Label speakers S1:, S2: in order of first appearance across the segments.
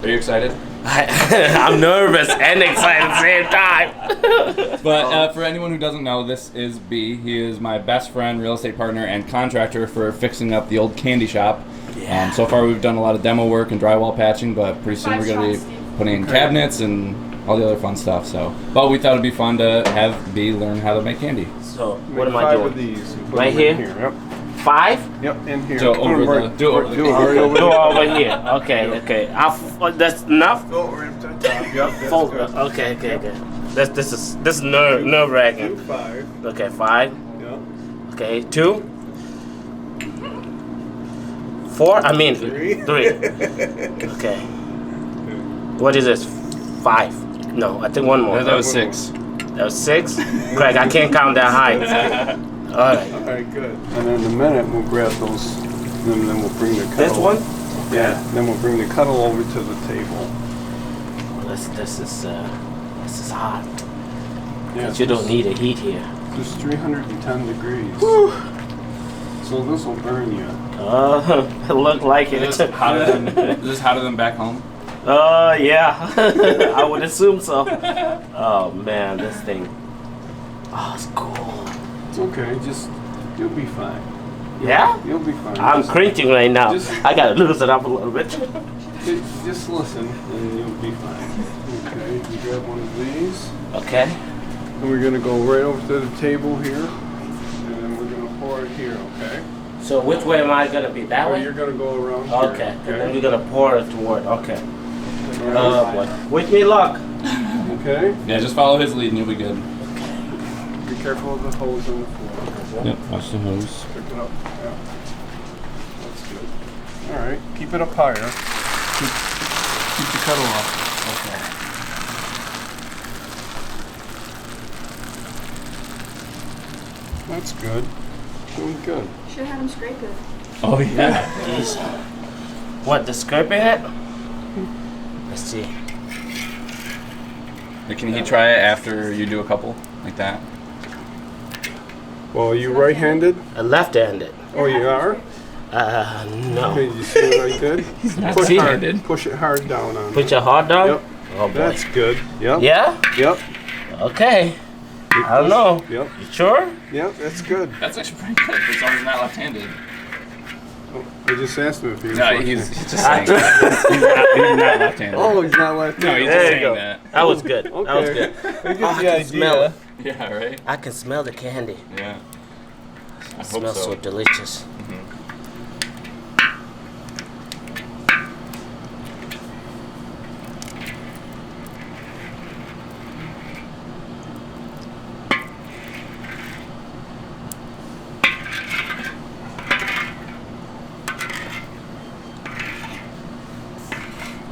S1: Are you excited?
S2: I'm nervous and excited at the same time.
S1: But for anyone who doesn't know, this is B. He is my best friend, real estate partner, and contractor for fixing up the old candy shop.
S2: Yeah.
S1: So far we've done a lot of demo work and drywall patching, but pretty soon we're going to be putting in cabinets and all the other fun stuff. So, but we thought it'd be fun to have B learn how to make candy.
S2: So what am I doing?
S3: 5 of these.
S2: Right here?
S3: Yep.
S2: 5?
S3: Yep, in here.
S1: So over the
S3: Do it
S2: Do over here. Okay. That's enough.
S3: Go right up to the top. Yep, that's
S2: Fold.
S3: good.
S2: Okay. This is nerve wracking.
S3: 5.
S2: Okay, 5.
S3: Yep.
S2: Okay, 2. 4. I mean
S3: 3.
S2: 3. Okay. What is this? 5. No, I think one more.
S1: That was 6.
S2: That was 6. Craig, I can't count that high. All right.
S3: All right, good. And in a minute, we'll grab those, and then we'll bring the kettle.
S2: This one?
S3: Yeah. Then we'll bring the kettle over to the table.
S2: This is hot.
S3: Yeah.
S2: You don't need a heat here.
S3: Just 310 degrees.
S2: Whew.
S3: So this will burn you.
S2: It looked like it.
S1: Is this hotter than back home?
S2: Yeah. I would assume so. Oh man, this thing. Oh, it's cool.
S3: It's okay. Just you'll be fine.
S2: Yeah?
S3: You'll be fine.
S2: I'm
S3: Just-
S2: cringing right now.
S3: just-
S2: I gotta loosen up a little bit.
S3: Just listen, and you'll be fine. Okay. You grab one of these.
S2: Okay.
S3: And we're gonna go right over to the table here, and then we're gonna pour it here, okay?
S2: So which way am I gonna be? That
S3: So
S2: way?
S3: you're gonna go around here.
S2: Okay. And then we're gonna pour it toward. Okay.
S3: All
S2: Oh
S3: right.
S2: boy. Wish me luck.
S3: Okay.
S1: Yeah, just follow his lead and you'll be good.
S3: Be careful of the hose on the floor.
S1: Yep, watch the hose.
S3: Pick it up. Yeah. That's good. All right. Keep it up higher. Keep the kettle up.
S2: Okay.
S3: That's good. Doing good.
S4: Should have had him scrape it.
S1: Oh yeah.
S2: Jeez. What, the scraping it? Let's see.
S1: Can he try it after you do a couple like that?
S3: Well, are you right-handed?
S2: A left-handed.
S3: Oh, you are?
S2: No.
S3: Okay, you see what I did?
S1: He's not
S3: Push
S1: left-handed.
S3: hard. Push it hard down on
S2: Put
S3: it.
S2: your hot dog?
S3: Yep.
S2: Oh boy.
S3: That's good. Yep.
S2: Yeah?
S3: Yep.
S2: Okay. I don't know.
S3: Yep.
S2: You sure?
S3: Yep. That's good.
S1: That's actually pretty good for someone who's not left-handed.
S3: Oh, I just asked him if he was
S1: No,
S3: left-handed.
S1: he's just saying that. He's not left-handed.
S3: Oh, he's not left-handed.
S1: No, he's just
S2: There you
S1: saying
S2: go.
S1: that.
S2: That was good.
S3: Okay.
S2: That was good.
S3: I get
S2: Oh, I
S3: the
S2: can smell it.
S1: Yeah, right?
S2: I can smell the candy.
S1: Yeah. I
S2: It
S1: hope
S2: smells so
S1: so.
S2: delicious.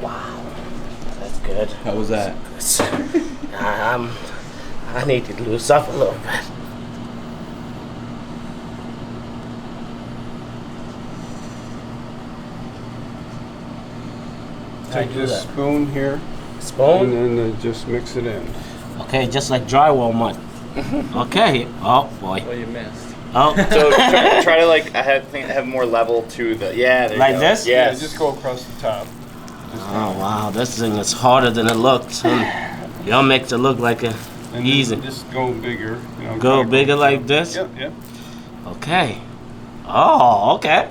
S2: Wow, that's good.
S1: How was that?
S2: I need to loosen up a little bit. How
S3: Take
S2: do
S3: this
S2: that?
S3: spoon here and
S2: Spoon?
S3: then just mix it in.
S2: Okay, just like drywall mud. Okay. Oh boy.
S5: Well, you missed.
S2: Oh.
S5: So try to like have more level to the there
S2: Like
S5: you go.
S2: this?
S3: Yeah,
S5: Yes.
S3: just go across the top.
S2: Oh wow, this thing is harder than it looks. Y'all make it look like a
S3: And
S2: easy.
S3: then just go bigger. You know,
S2: Go
S3: kinda
S2: bigger like this?
S3: Yep, yep,
S2: Okay. Oh, okay.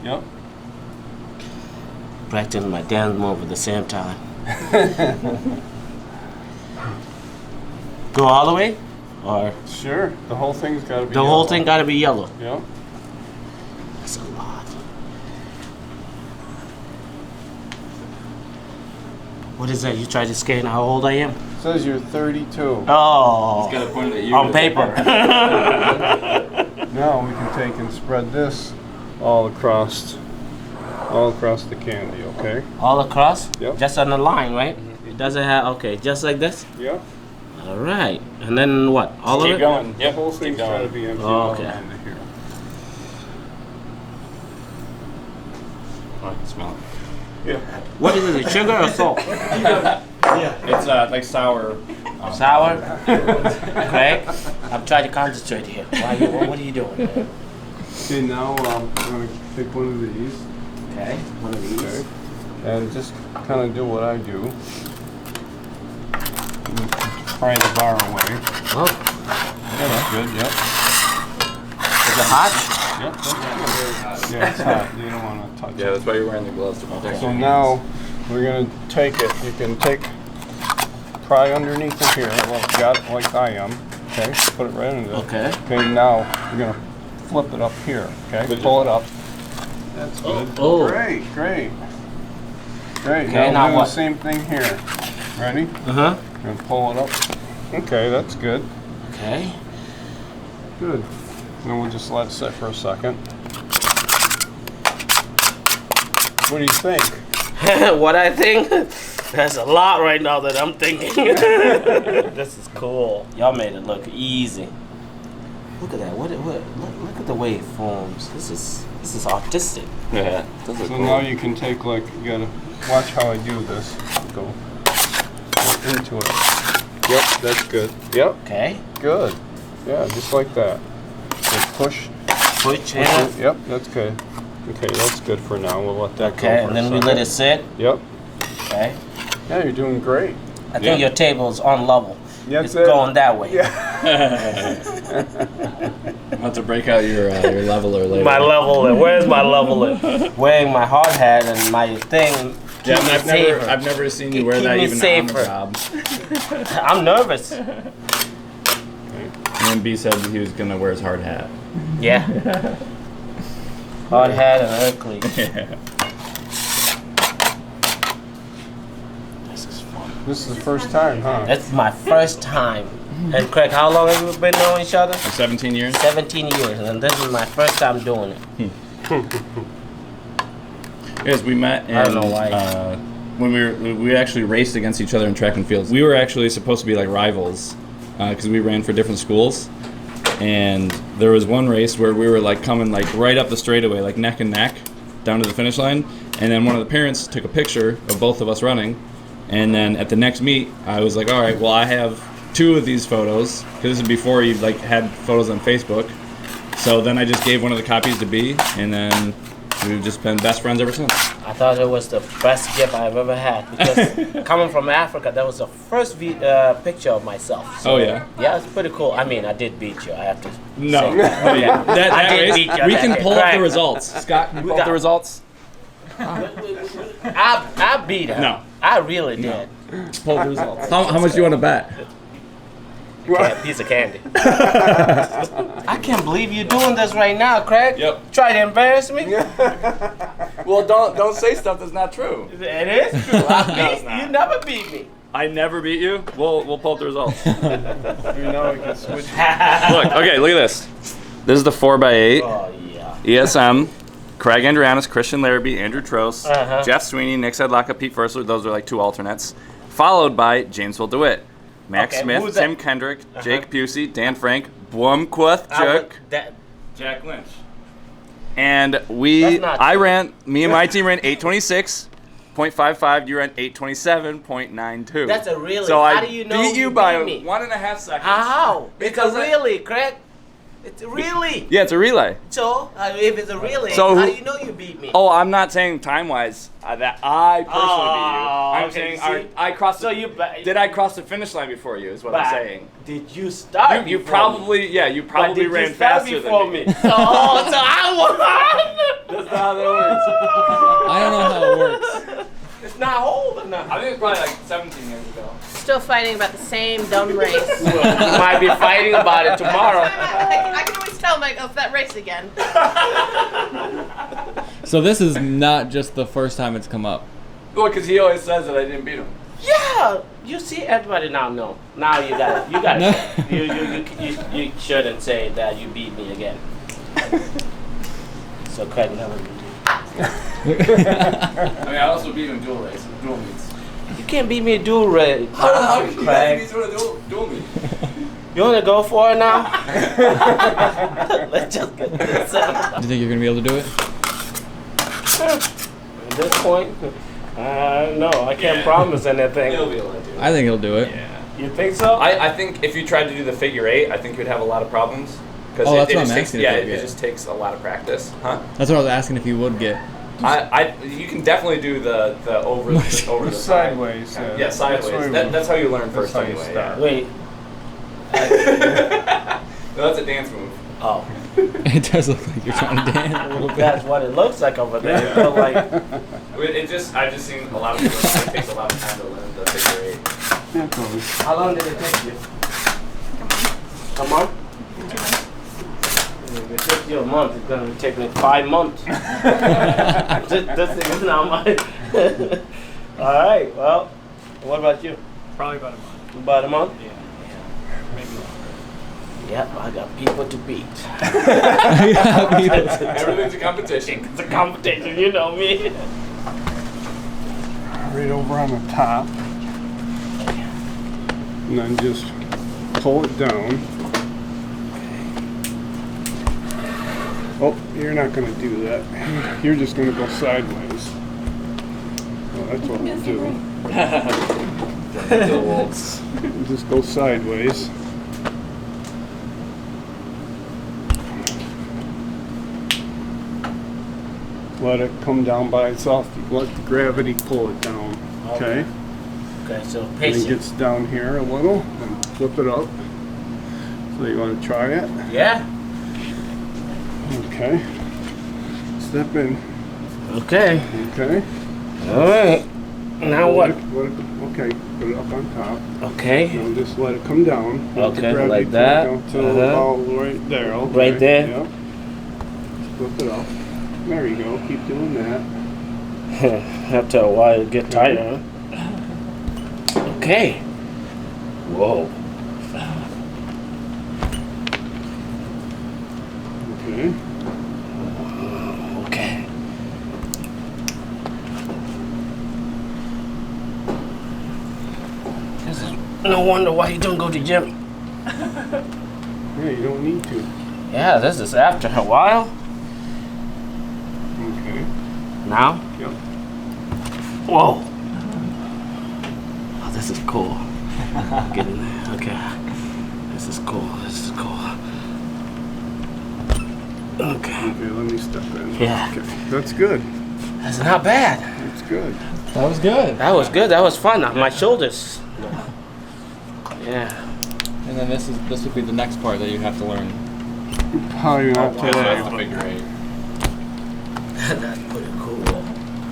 S3: yep.
S2: Practicing my dance move at the same time. Go all the way? Or
S3: Sure, the whole thing's got to be
S2: the whole thing gotta be yellow?
S3: Yep.
S2: That's a lot. What is that? You tried to scan how old I am?
S3: Says you're 32.
S2: Oh.
S1: He's got a point at you.
S2: On paper.
S3: Now we can take and spread this all across the candy, okay?
S2: All across?
S3: Yep.
S2: Just on the line, right? It doesn't have, okay, just like this?
S3: Yep.
S2: All right. And then what? All
S5: Keep
S2: of it?
S5: going.
S3: The
S5: Yep.
S3: whole
S5: Keep
S3: thing's got to
S5: going.
S3: be empty
S2: Oh,
S3: all
S2: okay.
S3: into here.
S1: Oh, I can smell it.
S3: Yeah.
S2: What is it, sugar or salt?
S1: It's like sour.
S2: Sour? Craig, I'm trying to concentrate here. What are you doing? Man?
S3: Okay, now I'm going to take one of these.
S2: Okay, one of these.
S3: Okay. and just kind of do what I do. Pry the bar away.
S2: Oh,
S3: That's good, yep.
S2: is it hot?
S3: Yep, that's good. Yeah, it's hot. You don't want to touch
S1: Yeah,
S3: it.
S1: that's why you're wearing the gloves to protect
S3: So
S1: your hands.
S3: now we're going to take it. You can pry underneath it here, like I am. Okay, put it right into it.
S2: Okay.
S3: Okay, now you're going to flip it up here. Okay, pull it up. That's good.
S2: Oh.
S3: Great.
S2: Okay,
S3: Now
S2: now
S3: we're doing
S2: what?
S3: the same thing here. Ready?
S2: Uh-huh.
S3: And pull it up. Okay, that's good.
S2: Okay.
S3: Good. Then we'll just let it sit for a second. What do you think?
S2: What I think? There's a lot right now that I'm thinking. This is cool. Y'all made it look easy. Look at that. Look at the way it forms. This is artistic.
S1: Yeah, those are
S3: So
S1: cool.
S3: now you can take you gotta watch how I do this. Go into it. Yep, that's good. Yep,
S2: Okay.
S3: good. Yeah, just like that. So push.
S2: Push
S3: Push
S2: it.
S3: it. Yep, that's good. Okay, that's good for now. We'll let that go
S2: Okay,
S3: for
S2: and then
S3: a
S2: we
S3: second.
S2: let it sit.
S3: Yep.
S2: Okay.
S3: Yeah, you're doing great.
S2: I think your table's on level.
S3: Yeah,
S2: It's going that way.
S3: Yeah.
S1: I'm about to break out your leveler later.
S2: My leveler. Where's my leveler? Wearing my hard hat and my thing.
S1: Yeah,
S2: keep me
S1: I've
S2: safer.
S1: never seen you wear
S2: Keep
S1: that
S2: me
S1: even
S2: safer.
S1: on the job.
S2: I'm nervous.
S1: And then B said he was gonna wear his hard hat.
S2: Yeah. Hard hat and Hercules.
S1: Yeah.
S2: This is fun.
S3: This is the first time, huh?
S2: That's my first time. And Craig, how long have we been knowing each other?
S1: 17 years.
S2: 17 years, and this is my first time doing it.
S1: Yes, we met in,
S2: I don't know why.
S1: when we actually raced against each other in track and fields. We were actually supposed to be like rivals because we ran for different schools. And there was one race where we were like coming like right up the straightaway, like neck and neck, down to the finish line. And then one of the parents took a picture of both of us running. And then at the next meet, I was like, all right, well I have 2 of these photos because this is before you like had photos on Facebook. So then I just gave one of the copies to B, and then we've just been best friends ever since.
S2: I thought it was the best gift I've ever had because coming from Africa, that was the first picture of myself. So,
S1: Oh, yeah?
S2: Yeah, it's pretty cool. I mean, I did beat you. I have to.
S1: No.
S2: say that.
S1: Oh, yeah. That
S2: I did
S1: race,
S2: beat you
S1: we
S2: that
S1: can
S2: day.
S1: pull up
S2: Right.
S1: the results. Scott, can you pull up the results?
S2: I beat her.
S1: No.
S2: I really did.
S1: Pull the results. How much do you want to bet?
S2: Piece of candy. I can't believe you're doing this right now, Craig.
S1: Yep.
S2: Try to embarrass me?
S1: Well, don't say stuff that's not true.
S2: It is true. You never beat me.
S1: I never beat you. We'll pull up the results.
S3: You know, we can switch.
S1: Look, okay, look at this. This is the 4x8
S2: Oh, yeah.
S1: ESM. Craig Andrianis, Christian Larrabee, Andrew Trost,
S2: Uh-huh.
S1: Jeff Sweeney, Nick Sedlaka, Pete Fursler. Those are like 2 alternates. Followed by Jamesville DeWitt, Max
S2: Okay,
S1: Smith,
S2: who's
S1: Tim
S2: that?
S1: Kendrick, Jake Busey, Dan Frank, Blumquith Juk, Jack Lynch. And
S2: That's not true.
S1: me and my team ran 826.55. You ran 827.92.
S2: That's a really.
S1: So
S2: how
S1: I
S2: do you know
S1: beat you
S2: beat
S1: by
S2: me?
S1: 1.5 seconds.
S2: How?
S1: Because
S2: it's a really, Craig. It's a really.
S1: Yeah, it's a relay.
S2: So if it's a really,
S1: So
S2: how
S1: who-
S2: do you know you beat me?
S1: Oh, I'm not saying time-wise that I personally beat you. I'm
S2: okay,
S1: saying
S2: see?
S1: I crossed.
S2: So
S1: did I cross the finish line before you? Is what I'm saying.
S2: Did you start?
S1: You
S2: before me?
S1: probably you
S2: But
S1: probably
S2: did
S1: ran
S2: you start
S1: faster
S2: before
S1: than me.
S2: me. So I won.
S1: That's not how that works.
S4: I don't know how it works.
S2: It's not old enough.
S1: I think it's probably like 17 years ago.
S6: Still fighting about the same dumb race.
S2: We might be fighting about it tomorrow.
S6: I can always tell myself that race again.
S4: So this is not just the first time it's come up.
S1: Well, because he always says that I didn't beat him.
S2: Yeah, you see, everybody now know. Now you got it. You got
S4: No.
S2: it. You shouldn't say that you beat me again. So Craig never beat you.
S1: I mean, I also beat him in dual meets.
S2: You can't beat me a dual race.
S1: How can you
S2: Craig.
S1: beat me in a dual meet?
S2: You wanna go for it now? Let's just get this out.
S4: Do you think you're gonna be able to do it?
S2: At this point, no, I can't promise anything.
S1: He'll be able to do it.
S4: I think he'll do it.
S2: You think so?
S1: I think if you tried to do the figure 8, I think you'd have a lot of problems. Because
S4: Oh, that's what
S1: just
S4: I'm
S1: takes,
S4: asking if
S1: yeah,
S4: you'll
S1: it
S4: get.
S1: just takes a lot of practice. Huh?
S4: That's what I was asking if you would get.
S1: You can definitely do the over the
S3: Sideways.
S1: Yeah, sideways. That's how you learn first
S3: how you
S1: anyway.
S3: start.
S2: Wait.
S1: No, that's a dance move.
S2: Oh.
S4: It does look like you're trying to dance a little bit.
S2: That's what it looks like over there. You feel like,
S1: I've just seen a lot of people. It takes a lot of time to learn the figure eight.
S2: how long did it take you? Come on. If it took you a month, it's gonna take me 5 months. this thing is not mine. All right. Well, what about you?
S7: Probably about a month.
S2: About a month?
S7: Yeah. Maybe longer.
S2: Yep, I got people to beat.
S1: Everything's a competition.
S2: It's a competition, you know me.
S3: Right over on the top. And then just pull it down. Oh, you're not going to do that. You're just going to go sideways. Well, that's what we'll do. Just go sideways. Let it come down by itself. Let the gravity pull it down. Okay?
S2: Okay, so
S3: And it
S2: patient.
S3: gets down here a little, and flip it up. So you want to try it?
S2: Yeah.
S3: Okay. Step in.
S2: Okay.
S3: Okay.
S2: All right. Now what?
S3: Okay. Put it up on top.
S2: Okay.
S3: Now just let it come down. Let the
S2: Okay,
S3: gravity
S2: like
S3: pull it
S2: that.
S3: down till about right there. Okay.
S2: Right there?
S3: Yep. Flip it up. There you go. Keep doing that.
S2: After a while, it get tighter. Huh? Okay. Whoa.
S3: Okay.
S2: Okay. This is no wonder why you don't go to gym.
S3: Yeah, you don't need to.
S2: Yeah, this is after a while.
S3: Okay.
S2: Now?
S3: Yep.
S2: Whoa. Oh, this is cool. Get in there. Okay. This is cool. This is cool. Okay.
S3: Okay, let me step in.
S2: Yeah.
S3: Okay. That's good.
S2: That's not bad.
S3: That's good.
S4: That was good.
S2: That was good. That was fun. My shoulders. Yeah.
S4: And then this would be the next part that you have to learn.
S3: Probably not
S1: That's
S3: today.
S1: the figure eight.
S2: That's pretty cool.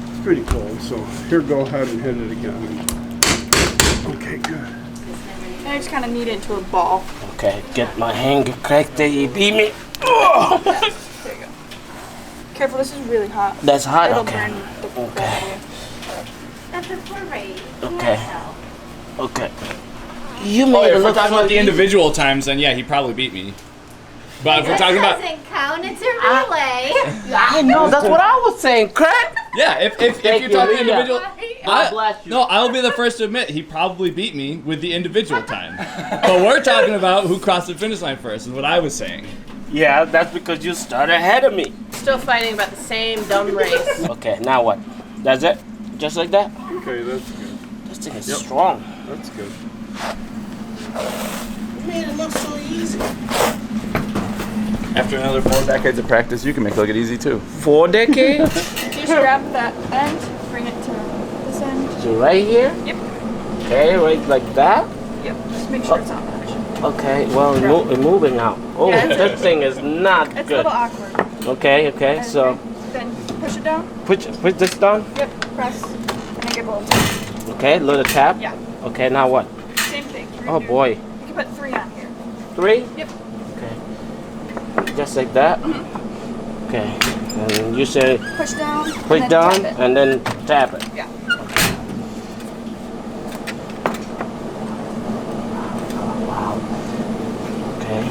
S3: It's pretty cool. So here, go ahead and hit it again. Okay, good.
S8: I just kind of knead it into a ball.
S2: Okay, get my hand cracked there. You beat me. Oh,
S8: There you go. Careful, this is really hot.
S2: that's hot.
S8: It'll
S2: Okay.
S8: burn the
S2: Okay.
S9: That's a parade.
S2: Okay. Okay. You made
S1: Oh,
S2: it
S1: if we're
S2: look
S1: talking
S2: so
S1: about the
S2: easy.
S1: individual times, then yeah, he probably beat me. But if we're talking about
S9: doesn't count. It's a relay.
S2: I know. That's what I was saying. Crack.
S1: if
S2: Thank
S1: you're
S2: you,
S1: talking
S2: Leah.
S1: individual,
S2: God bless you.
S1: no, I'll be the first to admit he probably beat me with the individual time. But we're talking about who crossed the finish line first, is what I was saying.
S2: Yeah, that's because you started ahead of me.
S6: Still fighting about the same dumb race.
S2: Okay, now what? That's it? Just like that?
S3: Okay, that's good.
S2: This thing is strong.
S3: That's good.
S2: You made it look so easy.
S1: After another 4 decades of practice, you can make it look easy too.
S2: 4 decades?
S8: Just grab that end, bring it to this end.
S2: So right here?
S8: Yep.
S2: Okay, right like that?
S8: Yep. Just make sure it's on action.
S2: Okay, well, it's moving now. Oh,
S8: Yeah,
S2: this thing is not
S8: It's a
S2: good.
S8: little awkward.
S2: Okay,
S8: And
S2: so
S8: then push it down.
S2: put this down.
S8: Yep. Press. And then give a little tap.
S2: Okay, little tap.
S8: Yeah.
S2: Okay, now what?
S8: Same thing.
S2: Oh boy.
S8: You can put 3 on here.
S2: 3?
S8: Yep.
S2: Okay. Just like that? Okay. And you say
S8: Push down.
S2: push
S8: and then
S2: down
S8: tap it.
S2: and then tap it.
S8: Yeah.
S2: Okay.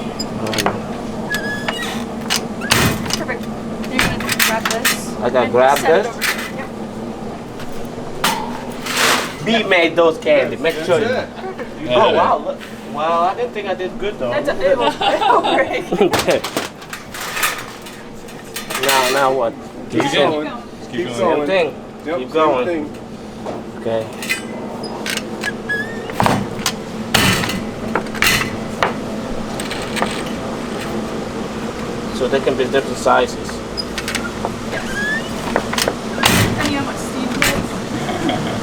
S8: Perfect. You're gonna grab this.
S2: I gotta
S8: and
S2: grab
S8: set it
S2: this?
S8: over here. Yep.
S2: B made those candy. Make sure.
S3: That's it.
S2: Oh wow! Look. Well, I didn't think I did good though.
S8: It'll great.
S2: Okay. Now what?
S3: Keep
S1: Keep
S3: going.
S1: going.
S3: Keep
S2: Same
S3: going.
S2: thing.
S3: Yep,
S2: Keep
S3: same
S2: going.
S3: thing.
S2: Okay. So they can be different sizes.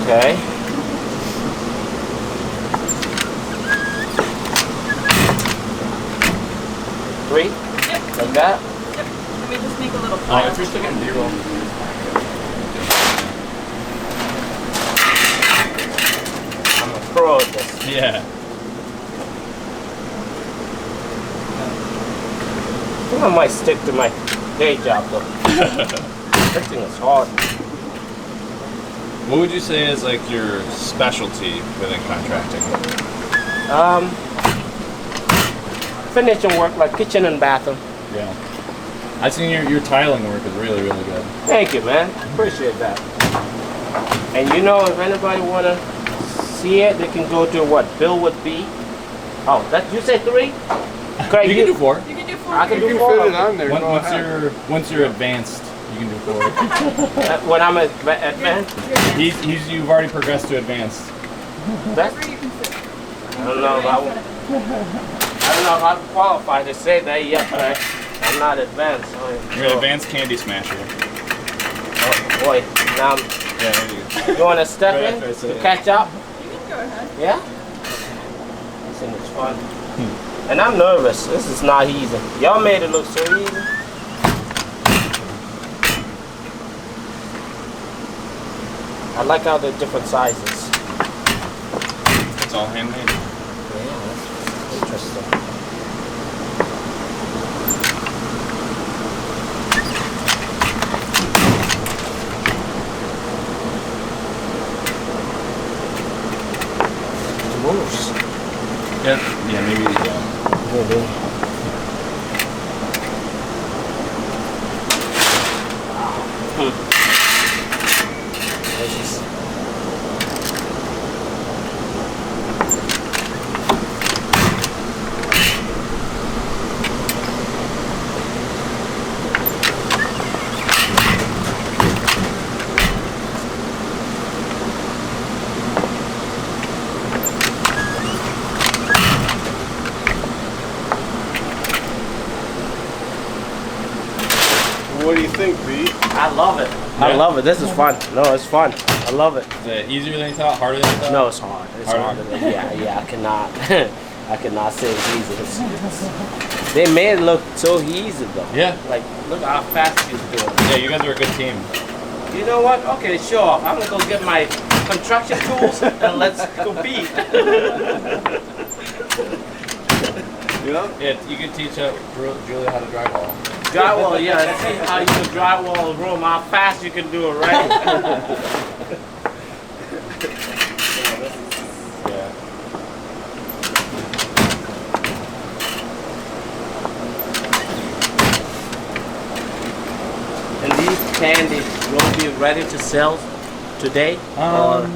S2: Okay. Three?
S8: Yep.
S2: Like that?
S8: Yep. Let me just make a little
S4: Oh,
S8: pile.
S4: if you're still getting B-roll.
S2: I'm a pro at this.
S1: Yeah.
S2: I think I might stick to my day job though. This thing is hard.
S1: What would you say is like your specialty within contracting?
S2: Finishing work like kitchen and bathroom.
S1: Yeah. I've seen your tiling work is really, really good.
S2: Thank you, man. Appreciate that. And you know, if anybody wanna see it, they can go to what? Bill would be. Oh, that you say 3? Craig,
S1: You can do 4.
S8: You can do 4.
S2: I can
S3: You
S2: do
S3: can
S2: 4.
S3: fit it on there. Go ahead.
S1: Once you're advanced, you can do 4.
S2: When I'm advanced,
S1: You've already progressed to advanced.
S2: that's,
S8: Where you can fit.
S2: I don't know if I qualify to say that yet, but I'm not advanced. So
S1: You're an advanced candy smasher.
S2: Oh boy, now I'm,
S1: Yeah, there you
S2: you want to step
S1: Right
S2: in
S1: after I say
S2: to
S1: it.
S2: catch up?
S8: You can go ahead.
S2: Yeah? This thing is fun. And I'm nervous. This is not easy. Y'all made it look so easy. I like how they're different sizes.
S1: It's all handmade.
S2: Yeah, that's interesting. It moves.
S1: Yeah, maybe.
S2: Maybe. Delicious.
S3: What do you think, B?
S2: I love it. I
S1: Yeah?
S2: love it. This is fun. No, it's fun. I love it.
S1: Is it easier than you thought? Harder than you thought?
S2: No, it's hard. It's
S1: Harder?
S2: harder than yeah. I cannot. I cannot say it's easy. They made it look so easy though.
S1: Yeah.
S2: Like, look how fast he's doing it.
S1: Yeah, you guys are a good team.
S2: You know what? Okay, sure. I'm gonna go get my construction tools and let's compete.
S1: Yeah, you can teach Julia how to drywall.
S2: Drywall, yeah. Let's see how you can drywall a room. How fast you can do it, right?
S1: Yeah.
S2: And these candies will be ready to sell today? Or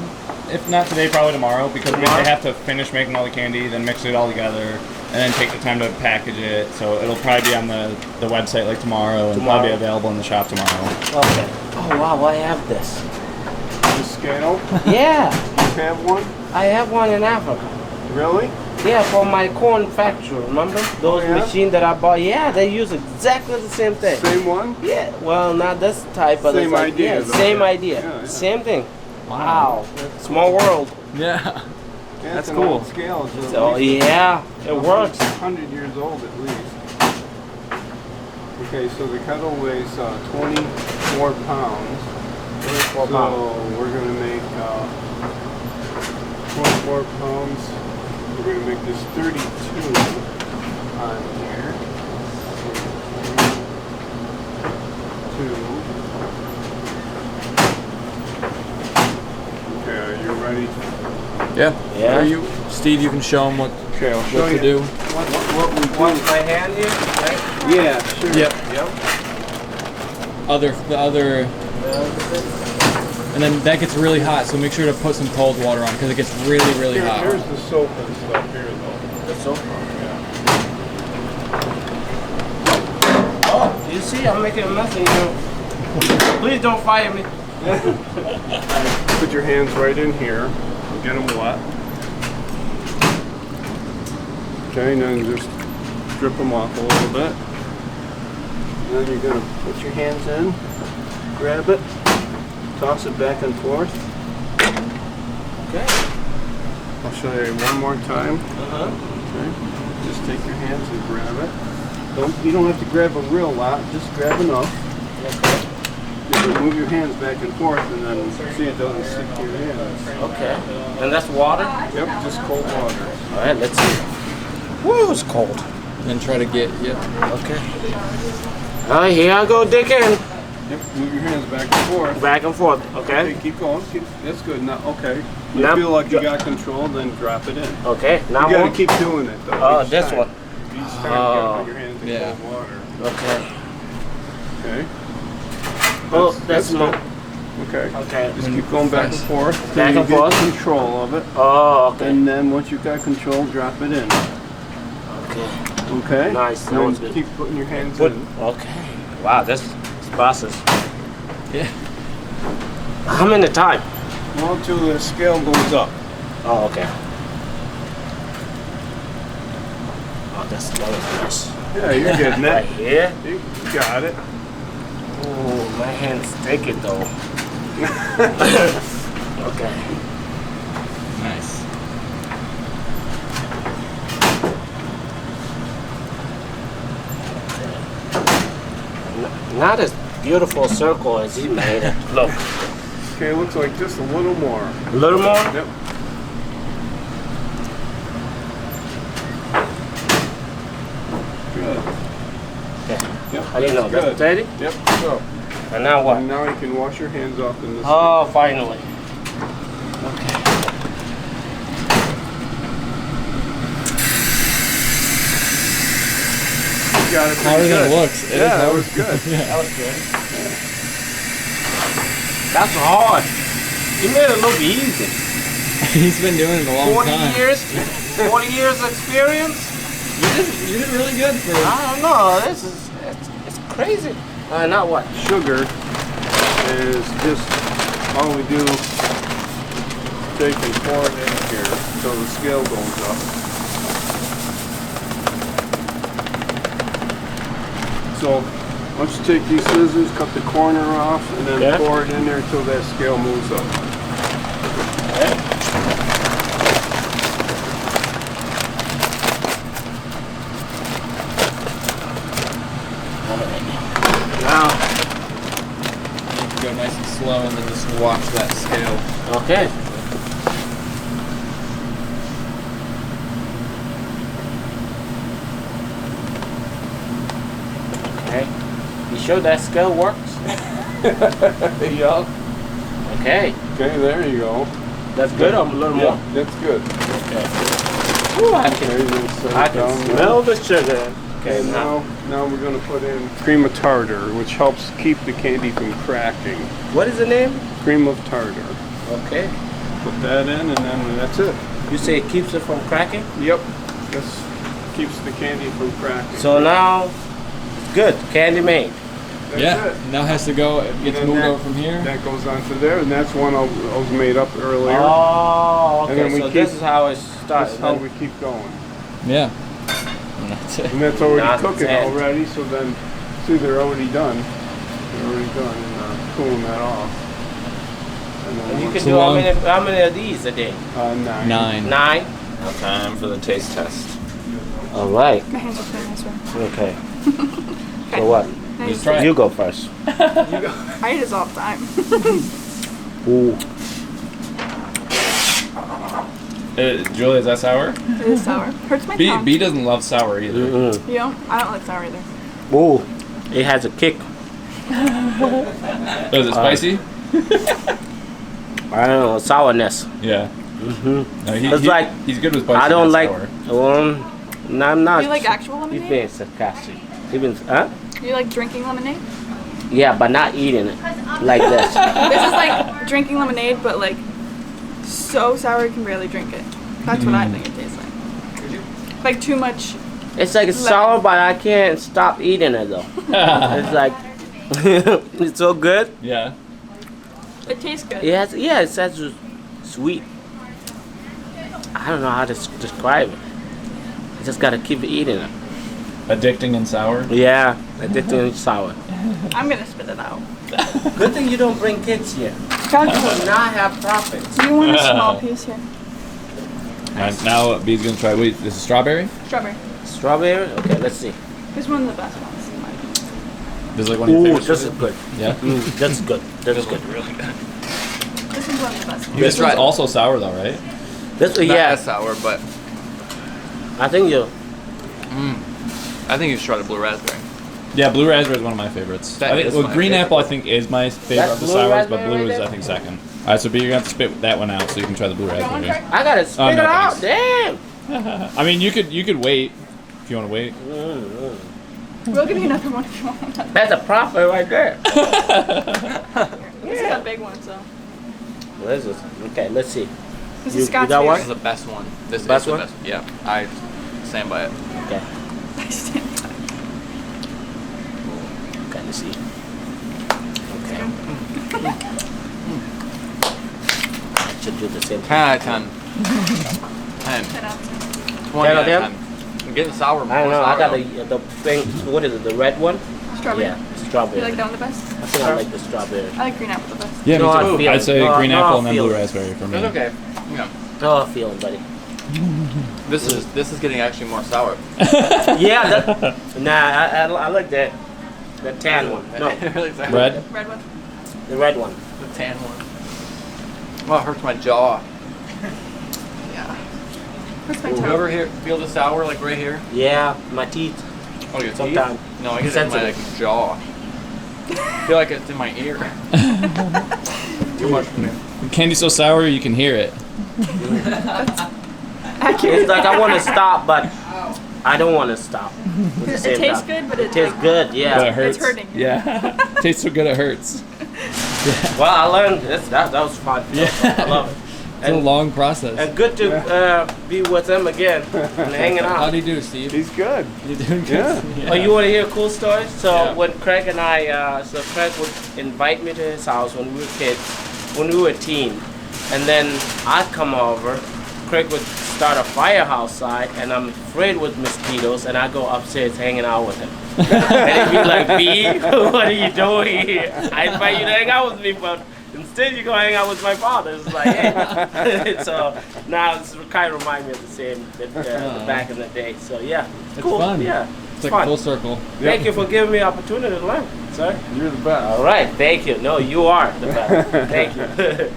S1: If not today, probably tomorrow, because
S2: Tomorrow?
S1: they have to finish making all the candy, then mix it all together, and then take the time to package it. So it'll probably be on the website like tomorrow, and probably be available in the shop tomorrow.
S2: okay. Oh wow, I have this.
S3: The scale?
S2: Yeah,
S3: You have one?
S2: I have one in Africa.
S3: Really?
S2: Yeah, for my corn factory, remember? Those
S3: yeah?
S2: machines that I bought, yeah, they use exactly the same thing.
S3: Same one?
S2: Yeah, well, not this type, but
S3: Same
S2: it's like,
S3: idea,
S2: yeah,
S3: though.
S2: same idea.
S3: Yeah, yeah.
S2: Same thing. Wow. Small world.
S4: Yeah.
S3: Yeah,
S4: That's
S3: it's an
S4: cool.
S3: old scale. It's at
S2: So,
S3: least
S2: yeah, it works.
S3: 100 years old at least. Okay, so the kettle weighs 24 pounds.
S2: 24
S3: So
S2: pounds.
S3: we're going to make 24 pounds. We're going to make this 32 on here. 2. Okay, are you ready?
S4: Yeah.
S2: Yeah.
S4: Are you, Steve? You can show them what
S3: Okay, I'll show
S4: to
S3: you
S4: do.
S3: what we do.
S2: Want my hand here? Right?
S3: Yeah, sure.
S4: Yep.
S3: Yep.
S4: The other, and then that gets really hot. So make sure to put some cold water on because it gets really, really hot.
S3: Here's the soap and stuff here, though.
S2: The soap.
S3: Yeah.
S2: Oh, you see, I'm making a mess of you. Please don't fire me.
S3: Put your hands right in here and get them wet. Okay, and then just strip them off a little bit. And then you're going to put your hands in, grab it, toss it back and forth.
S2: Okay.
S3: I'll show you one more time.
S2: Uh-huh.
S3: Okay. Just take your hands and grab it. You don't have to grab a real lot, just grab enough.
S2: Okay.
S3: You can move your hands back and forth and then see it doesn't stick to your hands.
S2: Okay. And that's water?
S3: Yep, just cold water.
S2: Alright, let's see. Woo, it's cold.
S4: And then try to get, yep.
S2: Okay. Alright, here I go digging.
S3: Yep, move your hands back and forth.
S2: Back and forth, okay?
S3: Okay, keep going. That's good. Now, okay. You
S2: Now-
S3: feel like you got control, then drop it in.
S2: Okay, now
S3: You gotta
S2: more?
S3: keep doing it though.
S2: Oh,
S3: each
S2: this
S3: time.
S2: one.
S3: Each time you gotta put your hands in
S4: Yeah.
S3: cold water.
S2: Okay.
S3: Okay.
S2: Oh, that's
S3: good.
S2: more.
S3: Okay.
S2: Okay.
S3: Just keep going back and forth. till
S2: Back
S3: you
S2: and
S3: get
S2: forth?
S3: control of it.
S2: Oh, okay.
S3: And then once you've got control, drop it in.
S2: Okay.
S3: Okay?
S2: Nice, that
S3: And
S2: was
S3: then
S2: good.
S3: keep putting your hands
S2: Put,
S3: in.
S2: okay. Wow, this process.
S4: Yeah.
S2: How many time?
S3: Well, until the scale goes up.
S2: Oh, okay. Oh, that was nice.
S3: Yeah, you're getting
S2: Right
S3: it.
S2: here.
S3: You got it.
S2: Oh, my hands take it though. Okay.
S4: Nice.
S2: Not as beautiful circle as he made it. Look.
S3: Okay, it looks like just a little more.
S2: A little more?
S3: Yep. Good.
S2: Okay.
S3: Yep.
S2: I didn't know.
S3: that's
S2: That's
S3: good.
S2: steady?
S3: Yep. So,
S2: And now what?
S3: and now you can wash your hands off in this.
S2: Oh, finally. Okay.
S3: You got it pretty
S4: Harder than
S3: good.
S4: it looks. It is
S3: Yeah, that
S4: hard.
S3: was good.
S2: That was good. That's hard. You made it look easy.
S4: He's been doing it a long
S2: 40
S4: time.
S2: years? 40 years experience?
S4: You did really good for
S2: I don't know. This is it's crazy. Now what?
S3: Sugar is just all we do. Take and pour it in here until the scale goes up. So once you take these scissors, cut the corner off, and then
S2: Yeah.
S3: pour it in there until that scale moves up.
S2: Now,
S4: Go nice and slow and then just watch that scale.
S2: okay. Okay. You sure that scale works?
S3: Yeah.
S2: Okay.
S3: Okay, there you go.
S2: That's good. I'm a little more.
S3: Yeah, that's good.
S2: Ooh, I
S3: Okay,
S2: can,
S3: then set
S2: I
S3: it down
S2: can
S3: there.
S2: smell the sugar. Okay,
S3: Okay,
S2: now.
S3: now we're going to put in cream of tartar, which helps keep the candy from cracking.
S2: What is the name?
S3: Cream of tartar.
S2: Okay.
S3: Put that in, and then that's it.
S2: You say it keeps it from cracking?
S3: Yep, this keeps the candy from cracking.
S2: So now, it's good. Candy made.
S3: That's
S4: Yeah.
S3: it.
S4: Now it has to go. It gets
S3: And
S4: moved
S3: that-
S4: over from here.
S3: That goes onto there, and that's one I was made up earlier.
S2: Oh,
S3: And then
S2: okay.
S3: we
S2: So
S3: keep-
S2: this is how it
S3: That's
S2: starts.
S3: how we keep going.
S4: Yeah. And that's it.
S3: And that's already
S2: Not
S3: cooking
S2: bad.
S3: already, so then, see, they're already done. They're already done, cooling that off. And then
S2: And you
S3: once-
S2: can do how many of these a day?
S3: 9.
S4: 9.
S2: 9?
S1: Now time for the taste test.
S2: All right.
S8: My hands are feeling this way.
S2: Okay. So what?
S4: Just try
S2: You
S4: it.
S2: go first.
S8: I eat this all the time.
S2: Ooh.
S1: Julia, is that sour?
S8: It is sour. Hurts my tongue.
S1: B doesn't love sour either.
S2: Mm-mm.
S8: You know, I don't like sour either.
S2: Ooh. It has a kick.
S1: Oh, is it spicy?
S2: I don't know, sourness.
S1: Yeah.
S2: Mm-hmm.
S1: No,
S2: It's like,
S1: he's good with spicy.
S2: I don't
S1: not
S2: like.
S1: sour.
S2: No, I'm not.
S8: Do you like actual
S2: He's
S8: lemonade?
S2: being sarcastic. Even, huh?
S8: Do you like drinking lemonade?
S2: Yeah, but not eating it like this.
S8: This is like drinking lemonade, but like so sour you can barely drink it. That's what I think it tastes like. Like too much.
S2: It's like it's sour, but I can't stop eating it though. It's like it's so good.
S1: Yeah.
S8: It tastes good.
S2: It has, yeah, it says sweet. I don't know how to describe it. I just gotta keep eating it.
S1: Addicting and sour.
S2: Yeah, addicting sour.
S8: I'm gonna spit it out.
S2: Good thing you don't bring kids here.
S8: Scott,
S2: will not have profits.
S8: do you want a small piece here?
S1: Alright, now B's gonna try. Wait, this is strawberry?
S8: Strawberry.
S2: Strawberry? Okay, let's see.
S8: It's one of the best ones. in my opinion.
S1: This is like one of your
S2: Ooh,
S1: favorites?
S2: this is good.
S1: Yeah.
S2: That's good. That's good.
S7: Really good.
S8: This is one of the best ones.
S1: This one's also sour though, right?
S2: This
S5: Not
S2: yeah.
S5: as sour, but
S2: I think you.
S5: I think you should try the blue raspberry.
S1: Yeah, blue raspberry is one of my favorites.
S5: That
S1: I think,
S5: is
S1: well,
S5: my
S1: green
S5: favorite.
S1: apple I think is my favorite
S2: That's
S1: of the
S2: blue
S1: sours, but
S2: raspberry
S1: blue
S2: right
S1: is I
S2: there?
S1: think second. All right, so B, you're gonna have to spit that one out so you can try the blue
S8: Do you want one,
S1: raspberry.
S8: Craig?
S2: I gotta spit
S1: no,
S2: it out.
S1: thanks.
S2: Damn.
S1: I mean, you could wait if you want to wait.
S8: We'll give you another one if you want.
S2: That's a profit right there.
S8: This is a big one, so.
S2: What is this? Okay, let's see.
S8: This
S2: You-
S8: is Scott's
S2: you got one?
S5: This is the best one. This
S2: Best
S5: is the
S2: one?
S5: best. Yeah, I stand by it.
S2: Okay.
S8: favorite.
S2: Okay, let's see. Okay. I should do the same
S5: 10
S2: thing.
S5: out of 10. 10.
S8: 10 out of 10.
S5: 20
S2: 10
S5: out of
S2: out of
S5: 10. I'm getting sour.
S2: I don't know. I
S5: sour
S2: got
S5: though.
S2: the thing. What is it? The red one?
S8: Strawberry.
S2: Yeah,
S8: You
S2: strawberry.
S8: like that one the best?
S2: I think I like the strawberry.
S8: I like green apple the best.
S1: Yeah,
S2: No, I
S1: me too.
S2: feel
S1: I'd
S2: it.
S1: say
S2: No,
S1: green
S2: no,
S1: apple
S2: I
S1: and then
S2: feel
S1: blue
S2: it.
S1: raspberry for me.
S5: That's okay. Yeah.
S2: Oh, feeling, buddy.
S5: This is getting actually more sour.
S2: Yeah, I like that. The tan one. No,
S5: Really sour.
S1: Red?
S8: Red one.
S2: the red one.
S5: The tan one. Well, it hurts my jaw.
S8: Where's my
S5: You
S8: toe?
S5: ever feel the sour like right here?
S2: Yeah, my teeth.
S5: Oh, your teeth?
S2: Sometimes.
S5: No, I get it in my
S2: Sensitive.
S5: jaw. I feel like it's in my ear. Too much for me.
S1: Candy's so sour you can hear it.
S2: It's like I want to stop, but I don't want to stop. At the
S8: It
S2: same
S8: tastes
S2: time.
S8: good, but
S2: It tastes good. Yeah.
S1: But it hurts.
S8: hurting.
S1: Yeah. Tastes so good it hurts.
S2: Well, I learned this. That was fun.
S1: Yeah.
S2: I love it.
S4: It's a long process.
S2: And good to be with them again and hanging
S4: How
S2: out.
S4: do you do, Steve?
S3: He's good.
S4: You doing good?
S3: Yeah.
S2: Oh, you want to hear a cool story? So
S5: Yeah.
S2: when Craig and I, so Craig would invite me to his house when we were kids, when we were teen, and then I'd come over. Craig would start a fire outside, and I'm afraid with mosquitoes, and I go upstairs hanging out with him. And he'd be like, "B, what are you doing here? I invite you to hang out with me, but instead you go hang out with my father." It's like, hey. So now it's kind of remind me of the same back in the day. So yeah,
S4: It's
S2: cool.
S4: fun.
S2: Yeah,
S4: It's like
S2: fun.
S4: full circle.
S2: Thank you for giving me the opportunity to learn, sir.
S3: You're the best.
S2: All right, thank you. No, you are the best. Thank you.